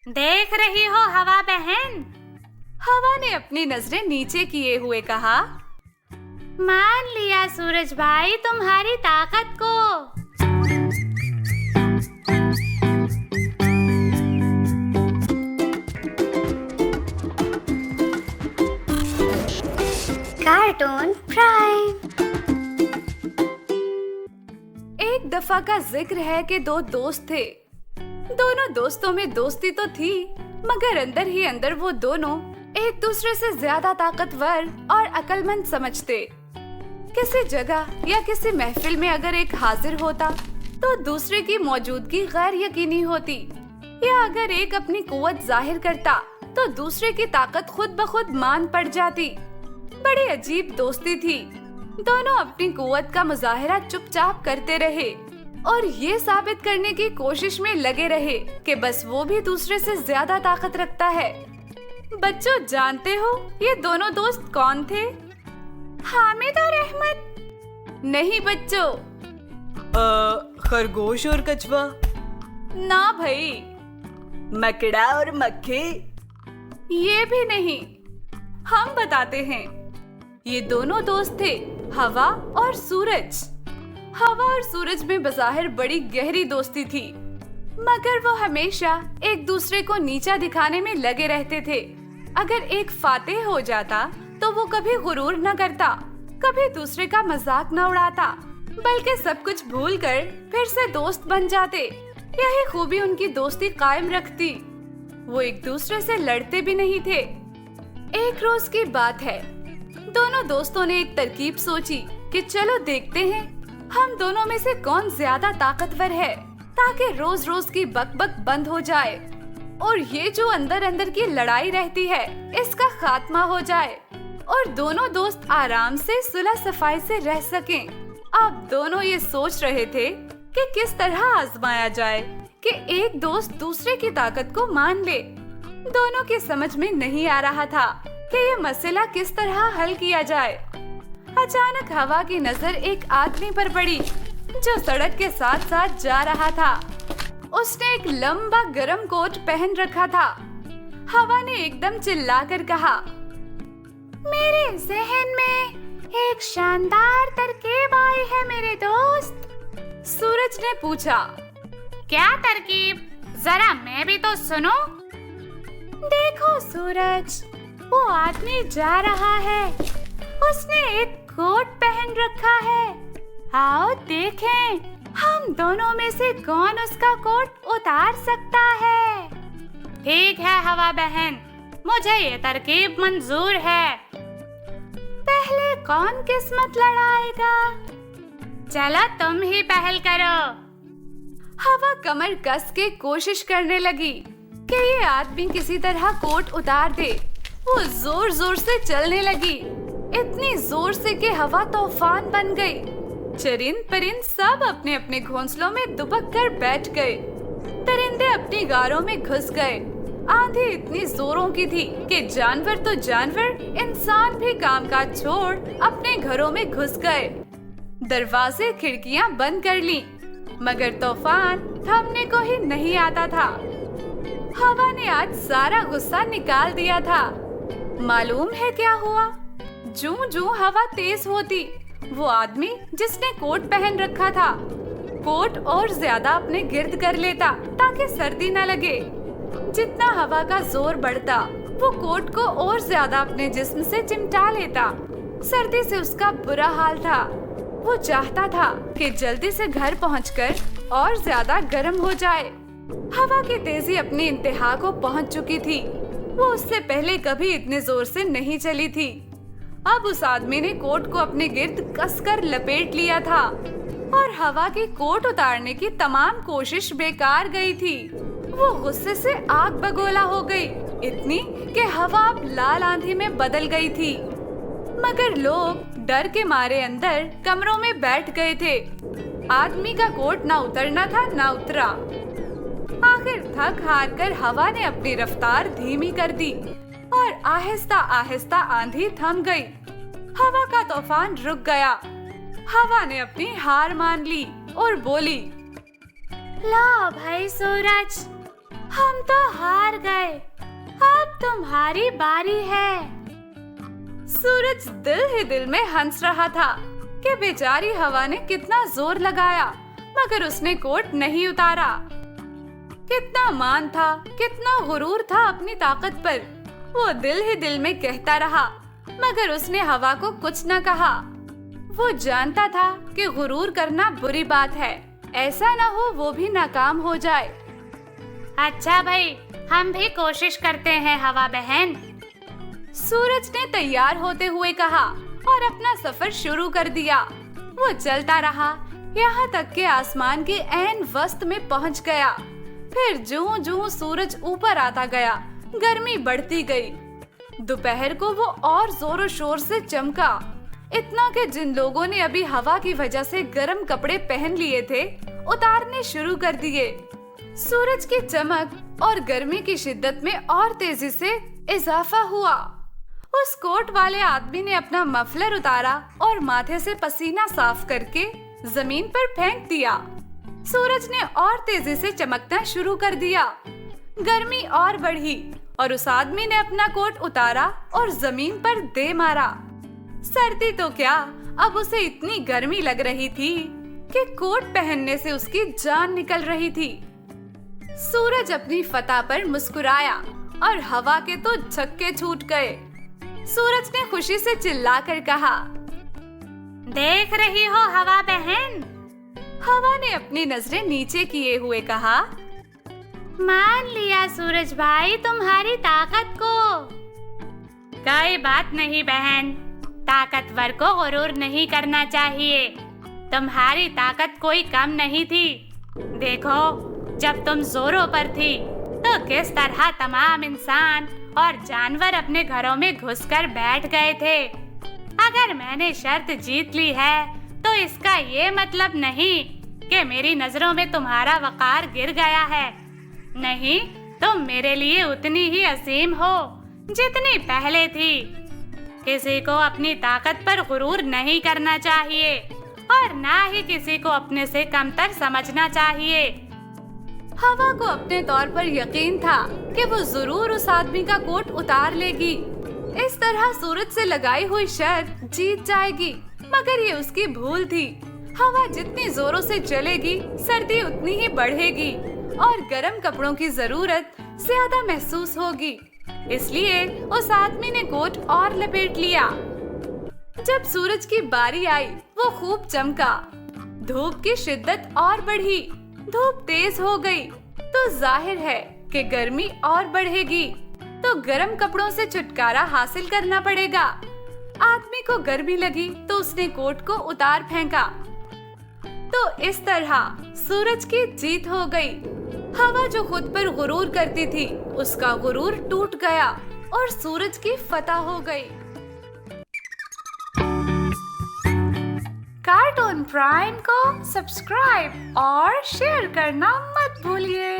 देख रही हो हवा बहन? हवा ने अपनी नजरें नीचे किए हुए कहा, मान लिया सूरज भाई तुम्हारी ताकत को। Cartoon prime. एक दफा का जिक्र है कि दो दोस्त थे। दोनों दोस्तों में दोस्ती तो थी, मगर अंदर ही अंदर वो दोनों एक दूसरे से ज्यादा ताकतवर और अक्लमंद समझते। किसी जगह या किसी महफिल में अगर एक हाजिर होता तो दूसरे की मौजूदगी गैर यकीनी होती, या अगर एक अपनी कुव्वत जाहिर करता तो दूसरे की ताकत खुद ब खुद मान पड़ जाती। बड़ी अजीब दोस्ती थी। दोनों अपनी कुव्वत का मुजाहिरा चुपचाप करते रहे और ये साबित करने की कोशिश में लगे रहे कि बस वो भी दूसरे से ज्यादा ताकत रखता है। बच्चों, जानते हो ये दोनों दोस्त कौन थे? हामिद और अहमद। नहीं बच्चों। खरगोश और कछुआ। ना भाई। मकड़ा और मक्खी। ये भी नहीं। हम बताते हैं। ये दोनों दोस्त थे हवा और सूरज। हवा और सूरज में बज़ाहिर बड़ी गहरी दोस्ती थी, मगर वो हमेशा एक दूसरे को नीचा दिखाने में लगे रहते थे। अगर एक फातेह हो जाता तो वो कभी गुरूर न करता, कभी दूसरे का मजाक न उड़ाता, बल्कि सब कुछ भूलकर फिर से दोस्त बन जाते। यही खूबी उनकी दोस्ती कायम रखती। वो एक दूसरे से लड़ते भी नहीं थे। एक रोज की बात है, दोनों दोस्तों ने एक तरकीब सोची कि चलो देखते हैं हम दोनों में से कौन ज्यादा ताकतवर है, ताकि रोज रोज की बकबक बंद हो जाए और ये जो अंदर अंदर की लड़ाई रहती है इसका खात्मा हो जाए और दोनों दोस्त आराम से सुलह सफाई से रह सकें। अब दोनों ये सोच रहे थे कि किस तरह आजमाया जाए कि एक दोस्त दूसरे की ताकत को मान ले। दोनों की समझ में नहीं आ रहा था कि ये मसला किस तरह हल किया जाए। अचानक हवा की नजर एक आदमी पर पड़ी जो सड़क के साथ साथ जा रहा था। उसने एक लंबा गरम कोट पहन रखा था। हवा ने एकदम चिल्लाकर कहा, मेरे जहन में एक शानदार तरकीब आई है मेरे दोस्त। सूरज ने पूछा, क्या तरकीब? जरा मैं भी तो सुनो। देखो सूरज, वो आदमी जा रहा है। उसने एक कोट पहन रखा है। आओ देखें हम दोनों में से कौन उसका कोट उतार सकता है। ठीक है हवा बहन, मुझे ये तरकीब मंजूर है। पहले कौन किस्मत लड़ाएगा? चलो तुम ही पहल करो। हवा कमर कस के कोशिश करने लगी कि ये आदमी किसी तरह कोट उतार दे। वो जोर जोर से चलने लगी, इतनी जोर से कि हवा तूफान बन गई। चरिंद परिंद सब अपने अपने घोंसलों में दुबक कर बैठ गए। परिंदे अपनी गारों में घुस गए। आंधी इतनी जोरों की थी कि जानवर तो जानवर, इंसान भी कामकाज छोड़ अपने घरों में घुस गए। दरवाजे खिड़कियां बंद कर ली, मगर तूफान थमने को ही नहीं आता था। हवा ने आज सारा गुस्सा निकाल दिया था। मालूम है क्या हुआ? जूं जूं हवा तेज होती, वो आदमी जिसने कोट पहन रखा था कोट और ज्यादा अपने गिर्द कर लेता ताकि सर्दी न लगे। जितना हवा का जोर बढ़ता वो कोट को और ज्यादा अपने जिस्म से चिमटा लेता। सर्दी से उसका बुरा हाल था। वो चाहता था कि जल्दी से घर पहुंचकर और ज्यादा गर्म हो जाए। हवा की तेजी अपनी इंतहा को पहुंच चुकी थी। वो उससे पहले कभी इतने जोर से नहीं चली थी। अब उस आदमी ने कोट को अपने गिर्द कसकर लपेट लिया था और हवा की कोट उतारने की तमाम कोशिश बेकार गई थी। वो गुस्से से आग बगोला हो गई, इतनी कि हवा अब लाल आंधी में बदल गई थी। मगर लोग डर के मारे अंदर कमरों में बैठ गए थे। आदमी का कोट ना उतरना था ना उतरा। आखिर थक हार कर हवा ने अपनी रफ्तार धीमी कर दी और आहिस्ता आहिस्ता आंधी थम गई। हवा का तूफान रुक गया। हवा ने अपनी हार मान ली और बोली, लो भाई सूरज, हम तो हार गए। अब तुम्हारी बारी है। सूरज दिल ही दिल में हंस रहा था कि बेचारी हवा ने कितना जोर लगाया, मगर उसने कोट नहीं उतारा। कितना मान था, कितना गुरूर था अपनी ताकत पर। वो दिल ही दिल में कहता रहा, मगर उसने हवा को कुछ न कहा। वो जानता था कि गुरूर करना बुरी बात है, ऐसा न हो वो भी नाकाम हो जाए। अच्छा भाई, हम भी कोशिश करते हैं हवा बहन। सूरज ने तैयार होते हुए कहा और अपना सफर शुरू कर दिया। वो चलता रहा, यहाँ तक के आसमान के ऐन वस्त में पहुँच गया। फिर जूं-जूं सूरज ऊपर आता गया, गर्मी बढ़ती गई। दोपहर को वो और जोरों शोर से चमका, इतना कि जिन लोगों ने अभी हवा की वजह से गर्म कपड़े पहन लिए थे, उतारने शुरू कर दिए। सूरज की चमक और गर्मी की शिद्दत में और तेजी से इजाफा हुआ। उस कोट वाले आदमी ने अपना मफलर उतारा और माथे से पसीना साफ करके जमीन पर फेंक दिया। सूरज ने और तेजी से चमकना शुरू कर दिया। गर्मी और बढ़ी और उस आदमी ने अपना कोट उतारा और जमीन पर दे मारा। सर्दी तो क्या, अब उसे इतनी गर्मी लग रही थी कि कोट पहनने से उसकी जान निकल रही थी। सूरज अपनी फतह पर मुस्कुराया और हवा के तो छक्के छूट गए। सूरज ने खुशी से चिल्लाकर कहा, देख रही हो हवा बहन? हवा ने अपनी नजरें नीचे किए हुए कहा, मान लिया सूरज भाई तुम्हारी ताकत को। कोई बात नहीं बहन, ताकतवर को गुरूर नहीं करना चाहिए। तुम्हारी ताकत कोई कम नहीं थी। देखो, जब तुम जोरों पर थी तो किस तरह तमाम इंसान और जानवर अपने घरों में घुसकर बैठ गए थे। अगर मैंने शर्त जीत ली है तो इसका ये मतलब नहीं कि मेरी नजरों में तुम्हारा वकार गिर गया है। नहीं, तुम मेरे लिए उतनी ही असीम हो जितनी पहले थी। किसी को अपनी ताकत पर गुरूर नहीं करना चाहिए और ना ही किसी को अपने से कमतर समझना चाहिए। हवा को अपने तौर पर यकीन था कि वो जरूर उस आदमी का कोट उतार लेगी। इस तरह सूरज से लगाई हुई शर्त जीत जाएगी, मगर ये उसकी भूल थी। हवा जितनी जोरों से चलेगी, सर्दी उतनी ही बढ़ेगी और गर्म कपड़ों की जरूरत ज्यादा महसूस होगी। इसलिए उस आदमी ने कोट और लपेट लिया। जब सूरज की बारी आई, वो खूब चमका। धूप की शिद्दत और बढ़ी। धूप तेज हो गई तो जाहिर है कि गर्मी और बढ़ेगी, तो गर्म कपड़ों से छुटकारा हासिल करना पड़ेगा। आदमी को गर्मी लगी तो उसने कोट को उतार फेंका। तो इस तरह सूरज की जीत हो गई। हवा जो खुद पर गुरूर करती थी, उसका गुरूर टूट गया और सूरज की फतह हो गई। कार्टून प्राइम को सब्सक्राइब और शेयर करना मत भूलिए।